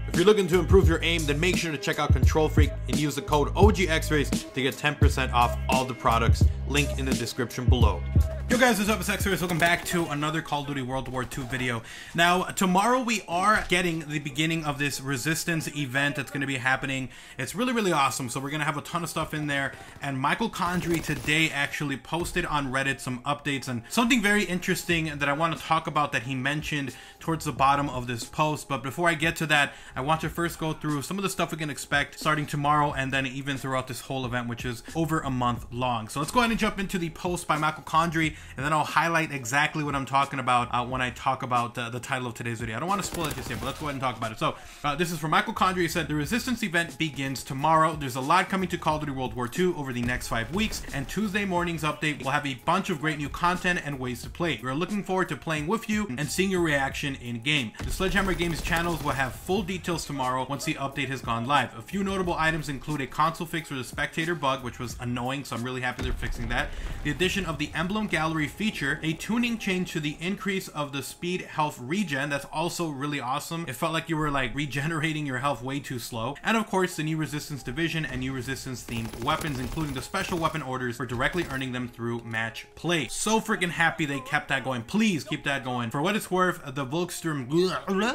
If you're looking to improve your aim, then make sure to check out Control Freak and use the code OGXRAYZ to get 10% off all the products. Link in the description below. Yo guys, what's up? It's XRAYZ. Welcome back to another Call of Duty World War II video. Now, tomorrow we are getting the beginning of this Resistance event that's going to be happening. It's really awesome. So we're going to have a ton of stuff in there. And Michael Condrey today actually posted on Reddit some updates and something very interesting that I want to talk about that he mentioned towards the bottom of this post. But before I get to that, I want to first go through some of the stuff we can expect starting tomorrow and then even throughout this whole event, which is over a month long. So let's go ahead and jump into the post by Michael Condrey, and then I'll highlight exactly what I'm talking about when I talk about the title of today's video. I don't want to spoil it just yet, but let's go ahead and talk about it. So this is from Michael Condrey. He said, the Resistance event begins tomorrow. There's a lot coming to Call of Duty World War II over the next 5 weeks, and Tuesday morning's update will have a bunch of great new content and ways to play. We're looking forward to playing with you and seeing your reaction in game. The Sledgehammer Games channels will have full details tomorrow once the update has gone live. A few notable items include a console fix for the spectator bug, which was annoying, so I'm really happy they're fixing that. The addition of the emblem gallery feature, a tuning change to the increase of the speed health regen. That's also really awesome. It felt like you were like regenerating your health way too slow. And of course, the new Resistance division and new Resistance themed weapons, including the special weapon orders for directly earning them through match play. So freaking happy they kept that going. Please keep that going. For what it's worth, the Volkssturm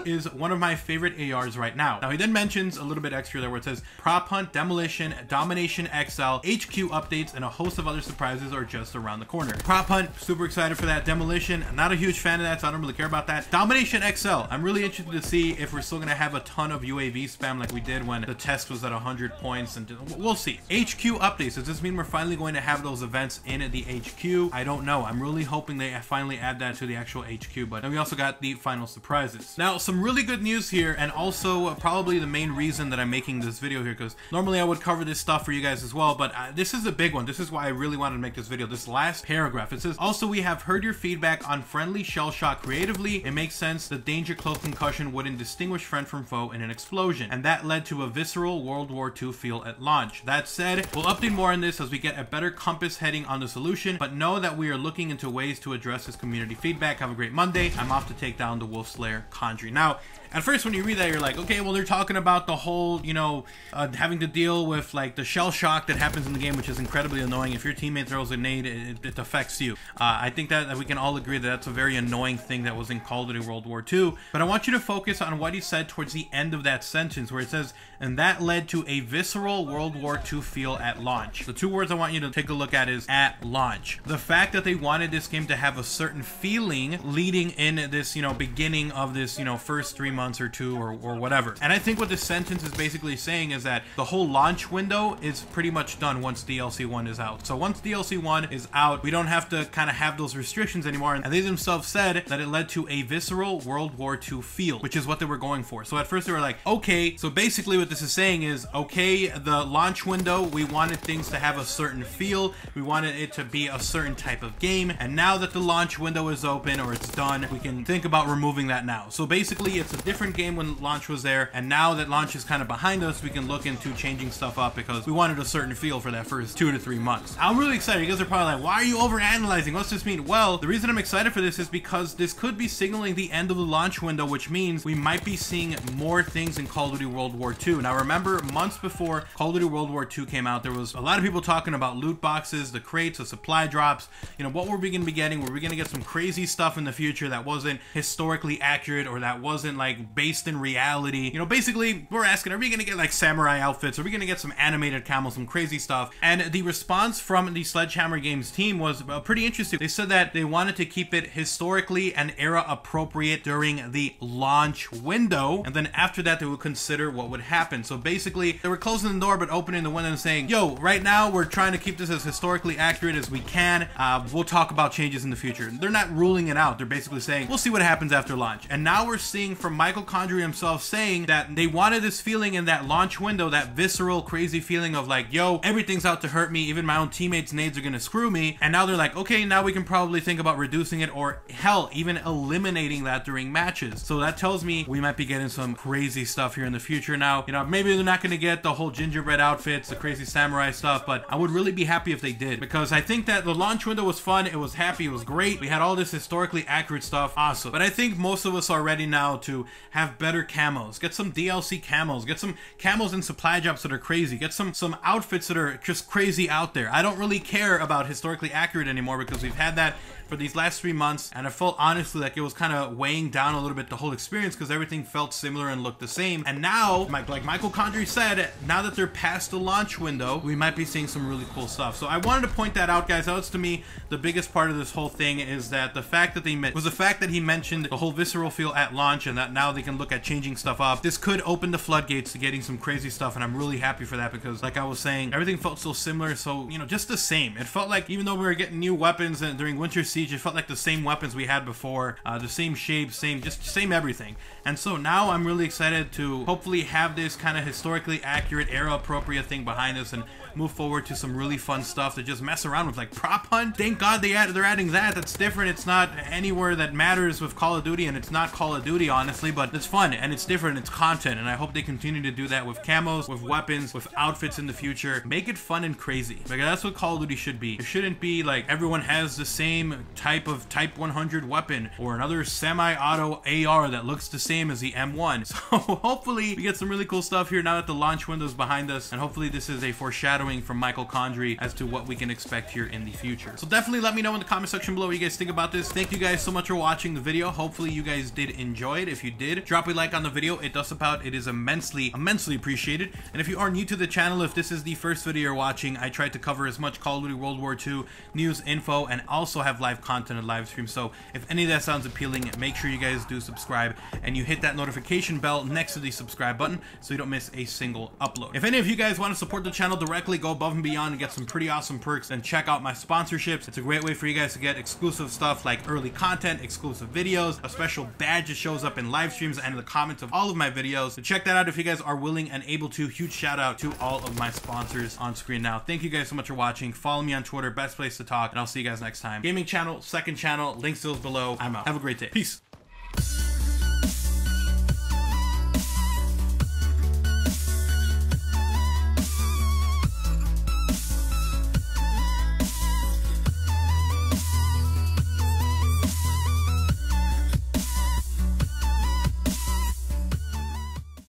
is one of my favorite ARs right now. Now he then mentions a little bit extra there where it says Prop Hunt, Demolition, Domination XL, HQ updates, and a host of other surprises are just around the corner. Prop Hunt, super excited for that. Demolition, I'm not a huge fan of that, so I don't really care about that. Domination XL, I'm really interested to see if we're still gonna have a ton of UAV spam like we did when the test was at 100 points, and we'll see. HQ updates, does this mean we're finally going to have those events in the HQ? I don't know. I'm really hoping they finally add that to the actual HQ, but then we also got the final surprises. Now, some really good news here, and also probably the main reason that I'm making this video here, because normally I would cover this stuff for you guys as well, but this is a big one. This is why I really wanted to make this video. This last paragraph, it says, also we have heard your feedback on friendly shell shock creatively. It makes sense the danger close concussion wouldn't distinguish friend from foe in an explosion, and that led to a visceral World War II feel at launch. That said, we'll update more on this as we get a better compass heading on the solution, but know that we are looking into ways to address this community feedback. Have a great Monday. I'm off to take down the Wolf Slayer Condrey. Now, at first when you read that, you're like, okay, well, they're talking about the whole, you know, having to deal with like the shell shock that happens in the game, which is incredibly annoying. If your teammate throws a nade, it affects you. I think that we can all agree that that's a very annoying thing that was in Call of Duty World War II. But I want you to focus on what he said towards the end of that sentence where it says, and that led to a visceral World War II feel at launch. The two words I want you to take a look at is at launch. The fact that they wanted this game to have a certain feeling leading in this, you know, beginning of this, you know, first 3 months or two or whatever. And I think what this sentence is basically saying is that the whole launch window is pretty much done once DLC 1 is out. So once DLC 1 is out, we don't have to kind of have those restrictions anymore. And they themselves said that it led to a visceral World War II feel, which is what they were going for. So at first they were like, okay, so basically what this is saying is, okay, the launch window, we wanted things to have a certain feel. We wanted it to be a certain type of game. And now that the launch window is open or it's done, we can think about removing that now. So basically it's a different game when launch was there, and now that launch is kind of behind us, we can look into changing stuff up because we wanted a certain feel for that first 2 to 3 months. I'm really excited. You guys are probably like, why are you overanalyzing? What's this mean? Well, the reason I'm excited for this is because this could be signaling the end of the launch window, which means we might be seeing more things in Call of Duty World War II. Now remember, months before Call of Duty World War II came out, there was a lot of people talking about loot boxes, the crates, the supply drops. You know, what were we going to be getting? Were we going to get some crazy stuff in the future that wasn't historically accurate or that wasn't like based in reality? You know, basically we're asking, are we going to get like samurai outfits? Are we going to get some animated camels, some crazy stuff? And the response from the Sledgehammer Games team was pretty interesting. They said that they wanted to keep it historically and era appropriate during the launch window, and then after that they would consider what would happen. So basically they were closing the door but opening the window and saying, yo, right now we're trying to keep this as historically accurate as we can. We'll talk about changes in the future. They're not ruling it out. They're basically saying we'll see what happens after launch. And now we're seeing from Michael Condrey himself saying that they wanted this feeling in that launch window, that visceral crazy feeling of like, yo, everything's out to hurt me, even my own teammates' nades are gonna screw me. And now they're like, okay, okay, now we can probably think about reducing it, or hell, even eliminating that during matches. So that tells me we might be getting some crazy stuff here in the future. Now, you know, maybe they're not going to get the whole gingerbread outfits, the crazy samurai stuff, but I would really be happy if they did, because I think that the launch window was fun, it was happy, it was great. We had all this historically accurate stuff, awesome. But I think most of us are ready now to have better camos, get some DLC camos, get some camos and supply drops that are crazy, get some outfits that are just crazy out there. I don't really care about historically accurate anymore, because we've had that for these last 3 months, and I felt honestly like it was kind of weighing down a little bit the whole experience, because everything felt similar and looked the same. And now, like Michael Condrey said, now that they're past the launch window, we might be seeing some really cool stuff. So I wanted to point that out, guys. That was, to me, the biggest part of this whole thing, is that the fact that he mentioned the whole visceral feel at launch, and that now they can look at changing stuff up. This could open the floodgates to getting some crazy stuff, and I'm really happy for that, because like I was saying, everything felt so similar, so, you know, just the same. It felt like, even though we were getting new weapons and during Winter Siege, it felt like the same weapons we had before, the same shape, same everything. And so now I'm really excited to hopefully have this kind of historically accurate, era appropriate thing behind us, and move forward to some really fun stuff to just mess around with, like prop hunt. Thank God they're adding that. That's different. It's not anywhere that matters with Call of Duty, and it's not Call of Duty, honestly, but it's fun and it's different. It's content, and I hope they continue to do that with camos, with weapons, with outfits in the future. Make it fun and crazy. Like, that's what Call of Duty should be. It shouldn't be like everyone has the same type of Type 100 weapon, or another semi-auto AR that looks the same as the M1. So hopefully we get some really cool stuff here now that the launch window is behind us, and hopefully this is a foreshadowing from Michael Condrey as to what we can expect here in the future. So definitely let me know in the comment section below what you guys think about this. Thank you guys so much for watching the video. Hopefully you guys did enjoy it. If you did, drop a like on the video. It does help out. It is immensely appreciated. And if you are new to the channel, if this is the first video you're watching, I try to cover as much Call of Duty World War II news, info, and also have live content and live streams. So if any of that sounds appealing, make sure you guys do subscribe, and you hit that notification bell next to the subscribe button so you don't miss a single upload. If any of you guys want to support the channel directly, go above and beyond and get some pretty awesome perks, then check out my sponsorships. It's a great way for you guys to get exclusive stuff like early content, exclusive videos, a special badge that shows up in live streams and in the comments of all of my videos. So check that out if you guys are willing and able to. Huge shout out to all of my sponsors on screen now. Thank you guys so much for watching. Follow me on Twitter, best place to talk, and I'll see you guys next time. Gaming channel, second channel, links those below. I'm out. Have a great day. Peace.